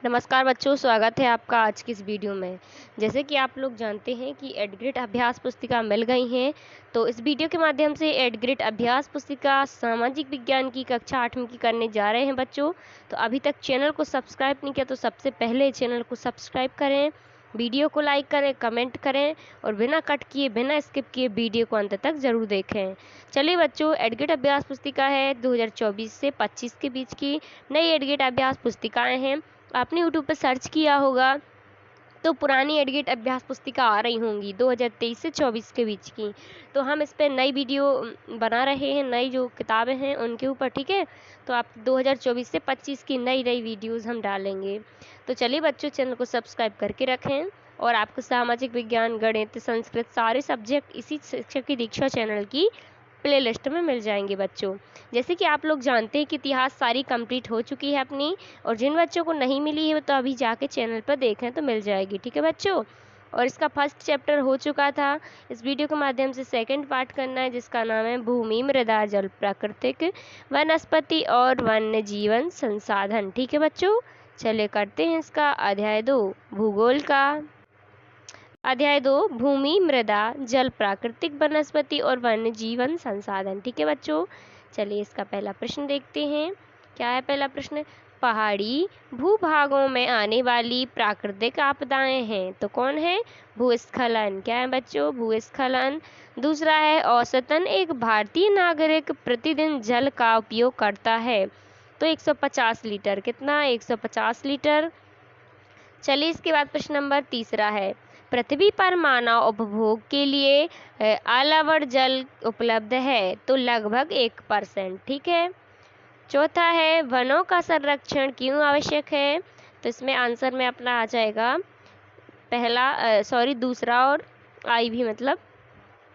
नमस्कार बच्चों, स्वागत है आपका आज की इस वीडियो में। जैसे कि आप लोग जानते हैं कि एडग्रेड अभ्यास पुस्तिका मिल गई हैं, तो इस वीडियो के माध्यम से एडग्रेड अभ्यास पुस्तिका सामाजिक विज्ञान की कक्षा 8वीं की करने जा रहे हैं बच्चों। तो अभी तक चैनल को सब्सक्राइब नहीं किया तो सबसे पहले चैनल को सब्सक्राइब करें, वीडियो को लाइक करें, कमेंट करें और बिना कट किए बिना स्किप किए वीडियो को अंत तक ज़रूर देखें। चलिए बच्चों, एडग्रेड अभ्यास पुस्तिका है 2024 से 25 के बीच की नई एडग्रेड अभ्यास पुस्तिकाएँ हैं। आपने यूट्यूब पर सर्च किया होगा तो पुरानी एडग्रेड अभ्यास पुस्तिका आ रही होंगी 2023 से 24 के बीच की। तो हम इस पर नई वीडियो बना रहे हैं, नई जो किताबें हैं उनके ऊपर, ठीक है। तो आप 2024 से 25 की नई वीडियोस हम डालेंगे। तो चलिए बच्चों, चैनल को सब्सक्राइब करके रखें और आपको सामाजिक विज्ञान, गणित, संस्कृत सारे सब्जेक्ट इसी शिक्षक की दीक्षा चैनल की प्लेलिस्ट में मिल जाएंगे बच्चों। जैसे कि आप लोग जानते हैं कि इतिहास सारी कंप्लीट हो चुकी है अपनी, और जिन बच्चों को नहीं मिली है तो अभी जाके चैनल पर देखें तो मिल जाएगी, ठीक है बच्चों। और इसका फर्स्ट चैप्टर हो चुका था, इस वीडियो के माध्यम से सेकंड पार्ट करना है जिसका नाम है भूमि, मृदा, जल, प्राकृतिक, वनस्पति और वन्य जीवन संसाधन, ठीक है बच्चों। चलिए करते हैं इसका अध्याय 2 भूगोल का। अध्याय 2 भूमि, मृदा, जल, प्राकृतिक, वनस्पति और वन्य जीवन संसाधन, ठीक है बच्चों। चलिए इसका पहला प्रश्न देखते हैं। क्या है पहला प्रश्न? पहाड़ी भूभागों में आने वाली प्राकृतिक आपदाएं हैं तो कौन है? भूस्खलन। क्या है बच्चों? भूस्खलन। दूसरा है औसतन एक भारतीय नागरिक प्रतिदिन जल का उपयोग करता है तो 150 लीटर। कितना? 150 लीटर। चलिए इसके बाद प्रश्न नंबर तीसरा है, पृथ्वी पर मानव उपभोग के लिए आलावर जल उपलब्ध है तो लगभग 1%, ठीक है। चौथा है, वनों का संरक्षण क्यों आवश्यक है? तो इसमें आंसर में अपना आ जाएगा दूसरा और आई भी मतलब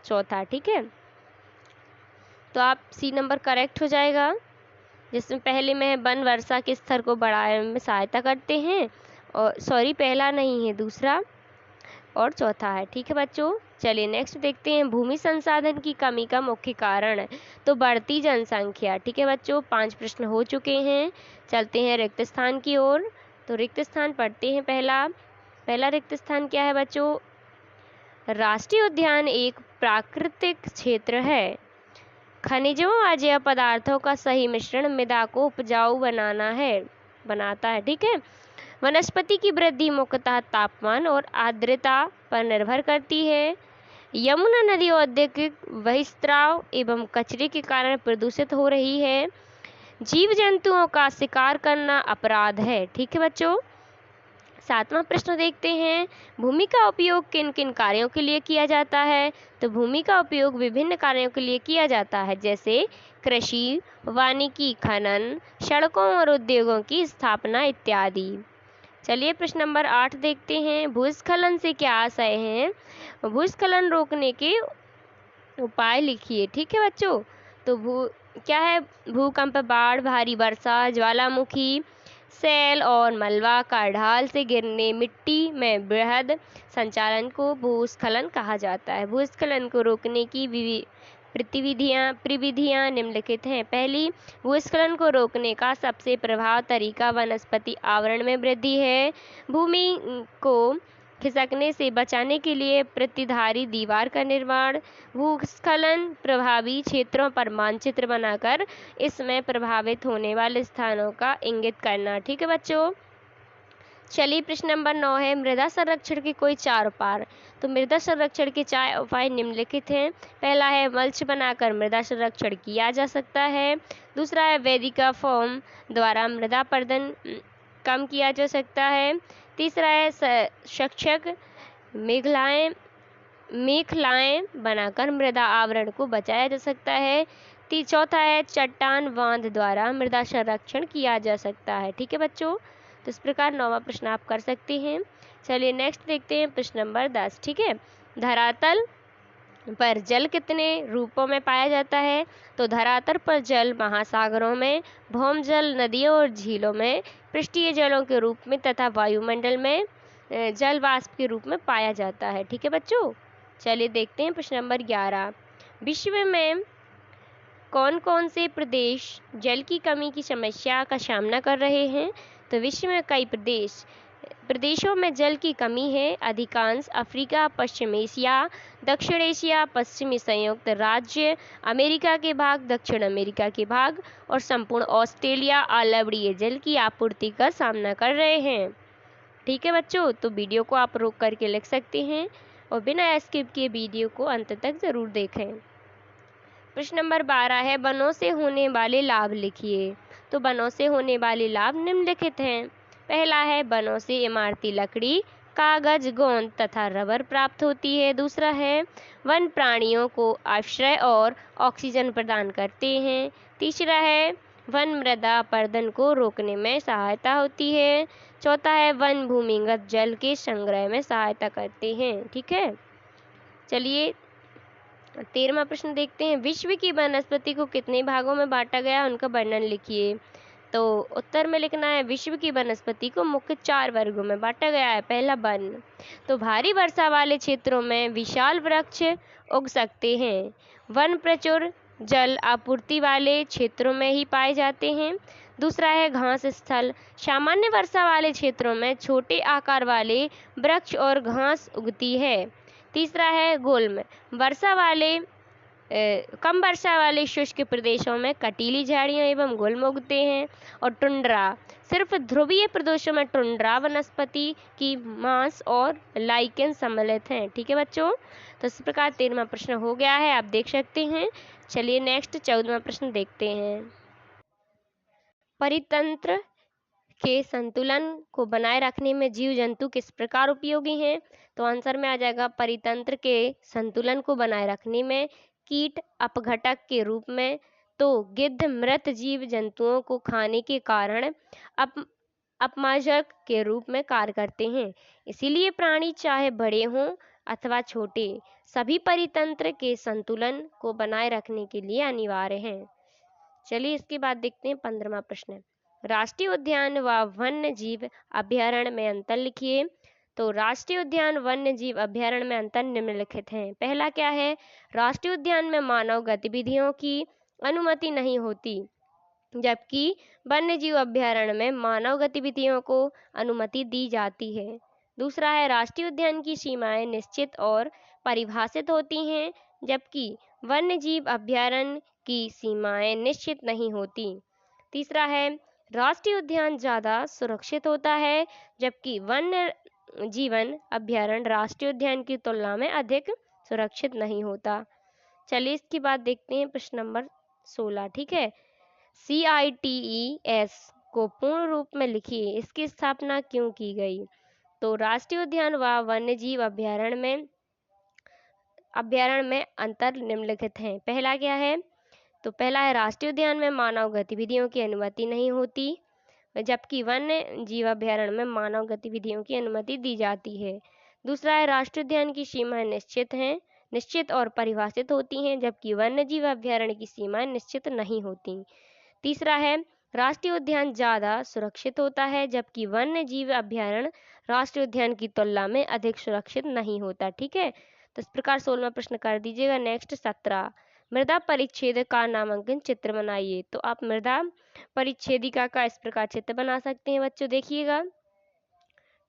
चौथा, ठीक है। तो आप सी नंबर करेक्ट हो जाएगा, जिसमें पहले में वन वर्षा के स्तर को बढ़ाने में सहायता करते हैं, और पहला नहीं है, दूसरा और चौथा है, ठीक है बच्चों। चलिए नेक्स्ट देखते हैं, भूमि संसाधन की कमी का मुख्य कारण तो बढ़ती जनसंख्या, ठीक है बच्चों। 5 प्रश्न हो चुके हैं। चलते हैं रिक्त स्थान की ओर। तो रिक्त स्थान पढ़ते हैं। पहला रिक्त स्थान क्या है बच्चों? राष्ट्रीय उद्यान एक प्राकृतिक क्षेत्र है। खनिजों और अजैव पदार्थों का सही मिश्रण मृदा को उपजाऊ बनाता है, ठीक है। वनस्पति की वृद्धि मुख्यतः तापमान और आर्द्रता पर निर्भर करती है। यमुना नदी औद्योगिक बहिस्त्राव एवं कचरे के कारण प्रदूषित हो रही है। जीव जंतुओं का शिकार करना अपराध है, ठीक है बच्चों। 7वां प्रश्न देखते हैं, भूमि का उपयोग किन किन कार्यों के लिए किया जाता है? तो भूमि का उपयोग विभिन्न कार्यों के लिए किया जाता है, जैसे कृषि, वानिकी, खनन, सड़कों और उद्योगों की स्थापना इत्यादि। चलिए प्रश्न नंबर 8 देखते हैं, भूस्खलन से क्या आशय हैं? भूस्खलन रोकने के उपाय लिखिए, ठीक है बच्चों। तो क्या है? भूकंप, बाढ़, भारी वर्षा, ज्वालामुखी, सेल और मलबा का ढाल से गिरने, मिट्टी में बृहद संचालन को भूस्खलन कहा जाता है। भूस्खलन को रोकने की प्रविधियां निम्नलिखित हैं। पहली, भूस्खलन को रोकने का सबसे प्रभावी तरीका वनस्पति आवरण में वृद्धि है। भूमि को खिसकने से बचाने के लिए प्रतिधारी दीवार का निर्माण। भूस्खलन प्रभावी क्षेत्रों पर मानचित्र बनाकर इसमें प्रभावित होने वाले स्थानों का इंगित करना, ठीक है बच्चों। चलिए प्रश्न नंबर 9 है, मृदा संरक्षण के कोई 4 उपाय। तो मृदा संरक्षण के 4 उपाय निम्नलिखित हैं। पहला है, मल्च बनाकर मृदा संरक्षण किया जा सकता है। दूसरा है, वेदिका फोम द्वारा मृदा अपरदन कम किया जा सकता है। तीसरा है, सशक्त मेखलाएं बनाकर मृदा आवरण को बचाया जा सकता है। चौथा है, चट्टान बांध द्वारा मृदा संरक्षण किया जा सकता है, ठीक है बच्चों। तो इस प्रकार 9वां प्रश्न आप कर सकते हैं। चलिए नेक्स्ट देखते हैं प्रश्न नंबर 10, ठीक है। धरातल पर जल कितने रूपों में पाया जाता है? तो धरातल पर जल महासागरों में, भौम जल नदियों और झीलों में, पृष्ठीय जलों के रूप में तथा वायुमंडल में जल वाष्प के रूप में पाया जाता है, ठीक है बच्चों। चलिए देखते हैं प्रश्न नंबर 11, विश्व में कौन कौन से प्रदेश जल की कमी की समस्या का सामना कर रहे हैं? तो विश्व में कई प्रदेशों में जल की कमी है। अधिकांश अफ्रीका, पश्चिम एशिया, दक्षिण एशिया, पश्चिमी संयुक्त राज्य अमेरिका के भाग, दक्षिण अमेरिका के भाग और संपूर्ण ऑस्ट्रेलिया अलवड़ीय जल की आपूर्ति का सामना कर रहे हैं। ठीक है बच्चों, तो वीडियो को आप रोक करके लिख सकते हैं और बिना स्किप किए वीडियो को अंत तक जरूर देखें। प्रश्न नंबर 12 है, वनों से होने वाले लाभ लिखिए। तो वनों से होने वाले लाभ निम्नलिखित हैं। पहला है, वनों से इमारती लकड़ी, कागज, गोंद तथा रबर प्राप्त होती है। दूसरा है, वन प्राणियों को आश्रय और ऑक्सीजन प्रदान करते हैं। तीसरा है, वन मृदा अपरदन को रोकने में सहायता होती है। चौथा है, वन भूमिगत जल के संग्रह में सहायता करते हैं। ठीक है, चलिए 13वां प्रश्न देखते हैं। विश्व की वनस्पति को कितने भागों में बांटा गया, उनका वर्णन लिखिए। तो उत्तर में लिखना है, विश्व की वनस्पति को मुख्य 4 वर्गों में बांटा गया है। पहला, वन। तो भारी वर्षा वाले क्षेत्रों में विशाल वृक्ष उग सकते हैं। वन प्रचुर जल आपूर्ति वाले क्षेत्रों में ही पाए जाते हैं। दूसरा है, घास स्थल। सामान्य वर्षा वाले क्षेत्रों में छोटे आकार वाले वृक्ष और घास उगती है। तीसरा है, गुल्म। कम वर्षा वाले शुष्क प्रदेशों में कटीली झाड़ियां एवं गुल्म उगते हैं। और टुंड्रा, सिर्फ ध्रुवीय प्रदेशों में टुंड्रा वनस्पति की मांस और लाइकेन सम्मिलित हैं। ठीक है बच्चों, तो इस प्रकार 13वां प्रश्न हो गया है, आप देख सकते हैं। चलिए नेक्स्ट 14वां प्रश्न देखते हैं। परितंत्र के संतुलन को बनाए रखने में जीव जंतु किस प्रकार उपयोगी हैं। तो आंसर में आ जाएगा, परितंत्र के संतुलन को बनाए रखने में कीट अपघटक के रूप में। तो गिद्ध मृत जीव जंतुओं को खाने के कारण अपमार्जक के रूप में कार्य करते हैं। इसीलिए प्राणी चाहे बड़े हों अथवा छोटे, सभी परितंत्र के संतुलन को बनाए रखने के लिए अनिवार्य हैं। चलिए इसके बाद देखते हैं 15वां प्रश्न। राष्ट्रीय उद्यान व वन्य जीव अभयारण्य में अंतर लिखिए। तो राष्ट्रीय उद्यान वन्य जीव अभयारण्य में अंतर निम्नलिखित हैं। पहला क्या है, राष्ट्रीय उद्यान में मानव गतिविधियों की अनुमति नहीं होती, जबकि वन्य जीव अभयारण्य में मानव गतिविधियों को अनुमति दी जाती है। दूसरा है, राष्ट्रीय उद्यान की सीमाएं निश्चित और परिभाषित होती हैं, जबकि वन्य जीव अभयारण्य की सीमाएं निश्चित नहीं होती। तीसरा है, राष्ट्रीय उद्यान ज़्यादा सुरक्षित होता है, जबकि वन्य जीवन अभयारण्य राष्ट्रीय उद्यान की तुलना में अधिक सुरक्षित नहीं होता। चलिए इसके बाद देखते हैं प्रश्न नंबर 16। ठीक है, CITES को पूर्ण रूप में लिखिए, इसकी स्थापना क्यों की गई। तो राष्ट्रीय उद्यान व वन्य जीव अभयारण्य में अंतर निम्नलिखित हैं। पहला क्या है, तो पहला है, राष्ट्रीय उद्यान में मानव गतिविधियों की अनुमति नहीं होती, जबकि वन्य जीव अभयारण्य में मानव गतिविधियों की अनुमति दी जाती है। दूसरा है, राष्ट्रीय उद्यान की सीमाएं निश्चित और परिभाषित होती हैं, जबकि वन्य जीव अभयारण्य की सीमाएं निश्चित नहीं होती। तीसरा है, राष्ट्रीय उद्यान ज़्यादा सुरक्षित होता है, जबकि वन्य जीव अभयारण्य राष्ट्रीय उद्यान की तुलना में अधिक सुरक्षित नहीं होता। ठीक है, तो इस प्रकार 16वां प्रश्न कर दीजिएगा। नेक्स्ट 17, मृदा परिच्छेद का नामांकन चित्र बनाइए। तो आप मृदा परिच्छेदिका का इस प्रकार चित्र बना सकते हैं बच्चों, देखिएगा।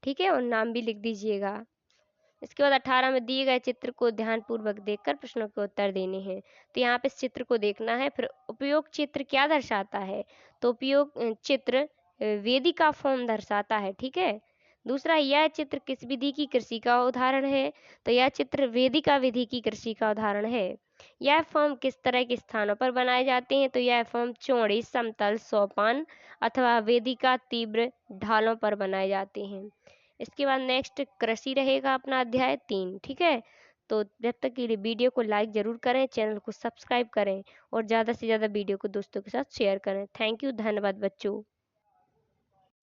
ठीक है, और नाम भी लिख दीजिएगा। इसके बाद 18 में दिए गए चित्र को ध्यानपूर्वक देखकर प्रश्नों के उत्तर देने हैं। तो यहाँ पे इस चित्र को देखना है। फिर उपयोग चित्र क्या दर्शाता है, तो उपयोग चित्र वेदिका फॉर्म दर्शाता है। ठीक है, दूसरा, यह चित्र किस विधि की कृषि का उदाहरण है। तो यह चित्र वेदिका विधि की कृषि का उदाहरण है। यह फॉर्म किस तरह के स्थानों पर बनाए जाते हैं। तो यह फॉर्म चौड़ी, समतल, सोपान अथवा वेदिका तीव्र ढालों पर बनाए जाते हैं। इसके बाद नेक्स्ट कृषि रहेगा अपना अध्याय 3। ठीक है, तो जब तक के लिए वीडियो को लाइक ज़रूर करें, चैनल को सब्सक्राइब करें और ज़्यादा से ज़्यादा वीडियो को दोस्तों के साथ शेयर करें। थैंक यू, धन्यवाद बच्चों।